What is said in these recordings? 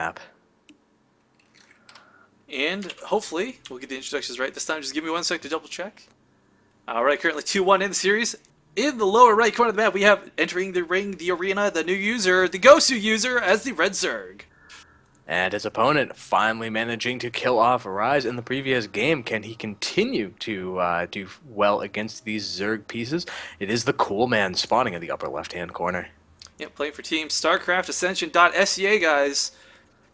map. And hopefully we'll get the introductions right this time. Just give me 1 sec to double check. Alright, currently 2-1 in the series. In the lower right corner of the map, we have entering the ring, the arena, the new user, the Gosu user as the Red Zerg. And his opponent finally managing to kill off Rise in the previous game. Can he continue to do well against these Zerg pieces? It is the Cool Man spawning in the upper left-hand corner. Yeah, playing for Team StarCraft Ascension.SCA, guys.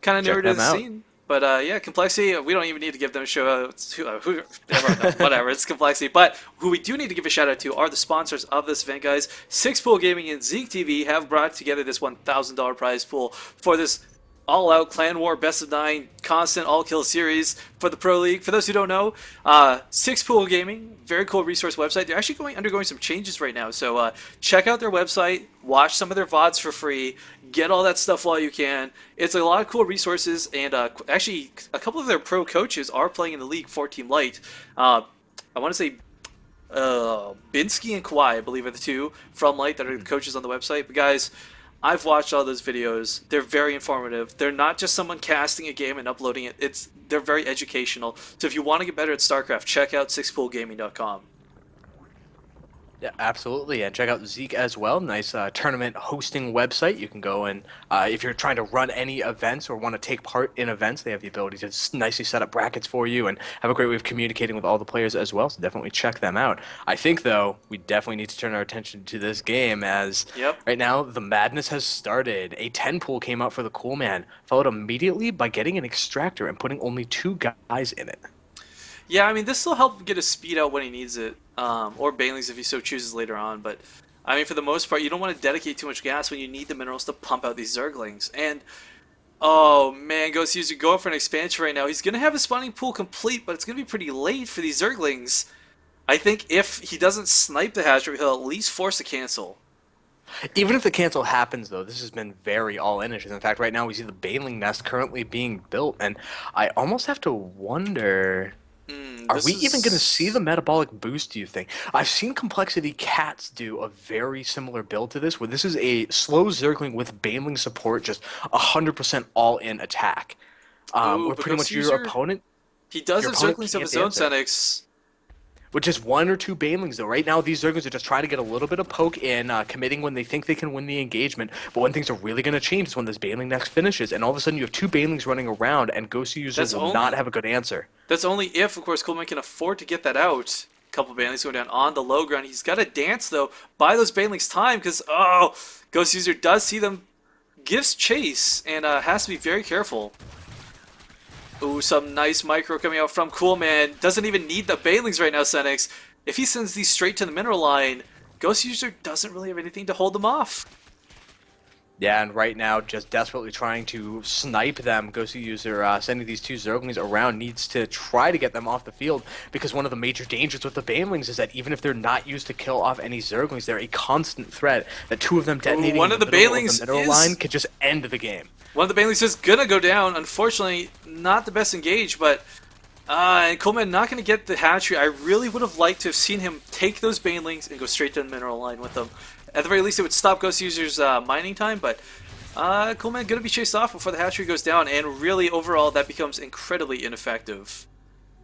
Kind of newer Check to them the out. scene. But yeah, Complextiy, we don't even need to give them a show out. Everyone knows, whatever, it's Complextiy. But who we do need to give a shout out to are the sponsors of this event, guys. Six Pool Gaming and Zeke TV have brought together this $1,000 prize pool for this all-out clan war best of 9 constant all-kill series for the Pro League. For those who don't know, Six Pool Gaming, very cool resource website. They're actually undergoing some changes right now, so check out their website, watch some of their VODs for free, get all that stuff while you can. It's a lot of cool resources, and actually a couple of their pro coaches are playing in the league for Team Light. I want to say Binsky and Kawhi, I believe, are the two from Light that are the coaches on the website. But guys, I've watched all those videos. They're very informative. They're not just someone casting a game and uploading it. They're very educational. So if you want to get better at StarCraft, check out sixpoolgaming.com. Yeah, absolutely. And check out Zeke as well. Nice tournament hosting website. You can go and if you're trying to run any events or want to take part in events, they have the ability to nicely set up brackets for you and have a great way of communicating with all the players as well. So definitely check them out. I think, though, we definitely need to turn our attention to this game as Yep. right now the madness has started. A 10 pool came out for the Cool Man, followed immediately by getting an extractor and putting only 2 guys in it. Yeah, I mean, this will help get his speed out when he needs it, or Bailey's if he so chooses later on. But I mean, for the most part, you don't want to dedicate too much gas when you need the minerals to pump out these Zerglings. And oh man, Ghost User going for an expansion right now. He's gonna have his spawning pool complete, but it's gonna be pretty late for these Zerglings. I think if he doesn't snipe the hatchery, he'll at least force a cancel. Even if the cancel happens, though, this has been very all-inish. In fact, right now we see the Baneling nest currently being built, and I almost have to wonder, are This we even going to see the is metabolic boost, do you think? I've seen Complexity Cats do a very similar build to this, where this is a slow Zergling with Baneling support, just 100% all-in attack. ooh, Where but pretty Ghost much your User, opponent, he does your have opponent Zerglings of can't his own, answer. Senex. With just 1 or 2 Banelings, though. Right now, these Zerglings are just trying to get a little bit of poke in, committing when they think they can win the engagement. But when things are really going to change is when this Baneling next finishes, and all of a sudden you have 2 Banelings running around, and Ghost User That's will not only have a good answer. That's only if, of course, Coleman can afford to get that out. A couple of Banelings going down on the low ground. He's got to dance, though, buy those Banelings time, because, oh, Ghost User does see them, gives chase, and has to be very careful. Ooh, some nice micro coming out from Coolman. Doesn't even need the Banelings right now, Senex. If he sends these straight to the mineral line, Ghost User doesn't really have anything to hold them off. Yeah, and right now, just desperately trying to snipe them. Ghost User sending these 2 Zerglings around needs to try to get them off the field, because one of the major dangers with the Banelings is that even if they're not used to kill off any Zerglings, they're a constant threat. That 2 of them detonating One in of the the middle of Banelings the mineral is line could just end the game. One of the Banelings is gonna go down. Unfortunately, not the best engage, but and Coleman not gonna get the hatchery. I really would have liked to have seen him take those Banelings and go straight to the mineral line with them. At the very least, it would stop Ghost User's mining time, but Coleman gonna be chased off before the hatchery goes down, and really, overall, that becomes incredibly ineffective.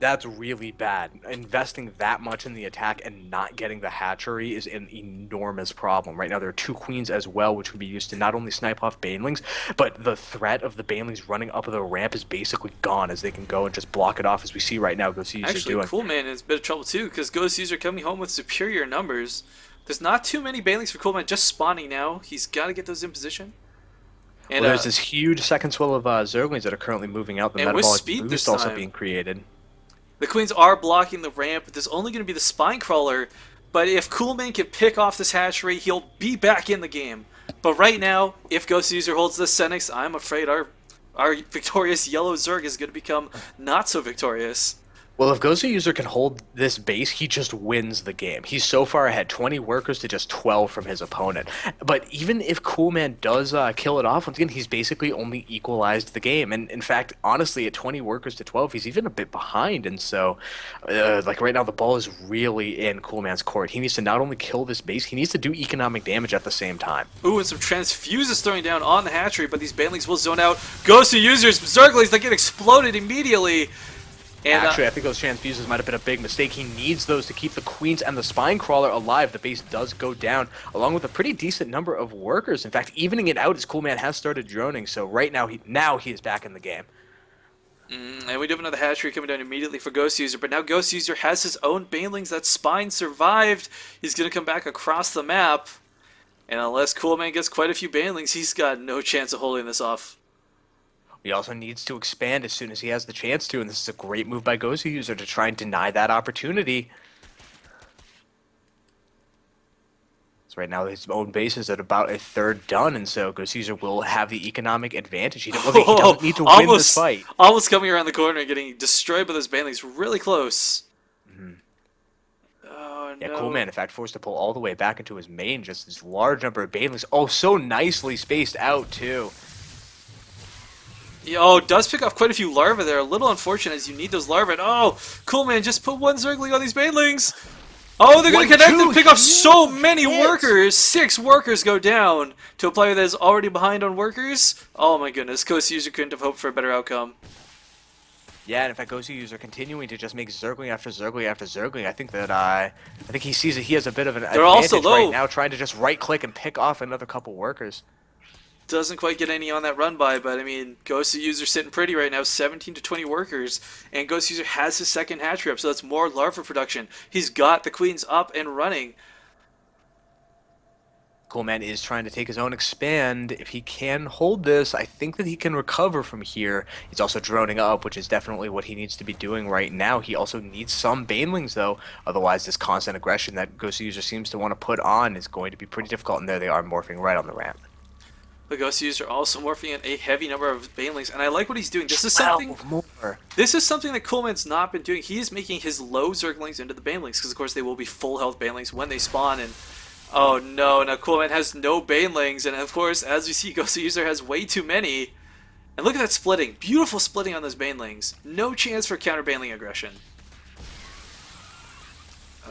That's really bad. Investing that much in the attack and not getting the hatchery is an enormous problem. Right now there are 2 queens as well, which can be used to not only snipe off Banelings, but the threat of the Banelings running up the ramp is basically gone, as they can go and just block it off, as we see right now Ghost User Actually, doing. Coolman is a bit of trouble too, because Ghost User coming home with superior numbers. There's not too many Banelings for Coolman just spawning now. He's got to get those in position. And Well, there's this huge second swell of Zerglings that are currently moving out. The and with metabolic speed this boost also time. being created. The queens are blocking the ramp, but there's only going to be the spine crawler. But if Coolman can pick off this hatchery, he'll be back in the game. But right now, if Ghost User holds this Senex, I'm afraid our victorious yellow Zerg is going to become not so victorious. Well, if Gozu User can hold this base, he just wins the game. He's so far ahead, 20 workers to just 12 from his opponent. But even if Coolman does kill it off, once again, he's basically only equalized the game. And in fact, honestly, at 20 workers to 12, he's even a bit behind. And so, like right now, the ball is really in Coolman's court. He needs to not only kill this base, he needs to do economic damage at the same time. Ooh, and some transfuses throwing down on the hatchery, but these banelings will zone out. Gosu Users, Zerglings that get exploded immediately. And, Actually, I think those transfuses might have been a big mistake. He needs those to keep the queens and the spine crawler alive. The base does go down, along with a pretty decent number of workers. In fact, evening it out as Coolman has started droning. So right now, he is back in the game. And we do have another hatchery coming down immediately for Ghost User, but now Ghost User has his own banelings. That spine survived. He's going to come back across the map. And unless Coolman gets quite a few banelings, he's got no chance of holding this off. He also needs to expand as soon as he has the chance to, and this is a great move by Gozu User to try and deny that opportunity. So right now his own base is at about a third done, and so Gozu User will have the economic advantage. He doesn't need to win this fight. Almost coming around the corner and getting destroyed by those banelings really close. Oh, Yeah, no. Coolman, in fact, forced to pull all the way back into his main, just this large number of banelings. Oh, so nicely spaced out, too. Oh, does pick off quite a few larvae there. A little unfortunate as you need those larvae. Oh, Coolman, just put one Zergling on these banelings. Oh, they're going to connect and pick off so many workers. 6 workers go down to a player that is already behind on workers. Oh my goodness, Ghost User couldn't have hoped for a better outcome. Yeah, and in fact, Gozu User continuing to just make Zergling after Zergling after Zergling. I think that I think he sees that he has a bit of an advantage also low. right now, trying to just right-click and pick off another couple workers. Doesn't quite get any on that run by, but I mean, Ghost User sitting pretty right now, 17 to 20 workers, and Ghost User has his second hatchery up, so that's more larva production. He's got the queens up and running. Coolman is trying to take his own expand. If he can hold this, I think that he can recover from here. He's also droning up, which is definitely what he needs to be doing right now. He also needs some banelings, though. Otherwise, this constant aggression that Ghost User seems to want to put on is going to be pretty difficult, and there they are morphing right on the ramp. The Ghost User also morphing in a heavy number of banelings, and I like what he's doing. This is something more. This is something that Coolman's not been doing. He is making his low Zerglings into the banelings, because of course they will be full health banelings when they spawn, and oh no, now Coolman has no banelings, and of course, as we see, Ghost User has way too many. And look at that splitting. Beautiful splitting on those banelings. No chance for counter baneling aggression.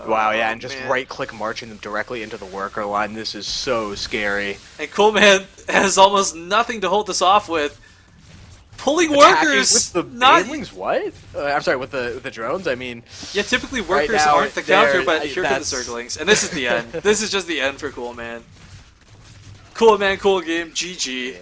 Wow, yeah, and just man. right-click marching them directly into the worker line. This is so scary. And Coolman has almost nothing to hold this off with. Pulling Attacking workers! with the not banelings? What? I'm sorry, with the drones? I mean... Yeah, typically workers right now, aren't the counter, but here come the that's- Zerglings. And this is the end. This is just the end for Coolman. Cool man, cool game, GG.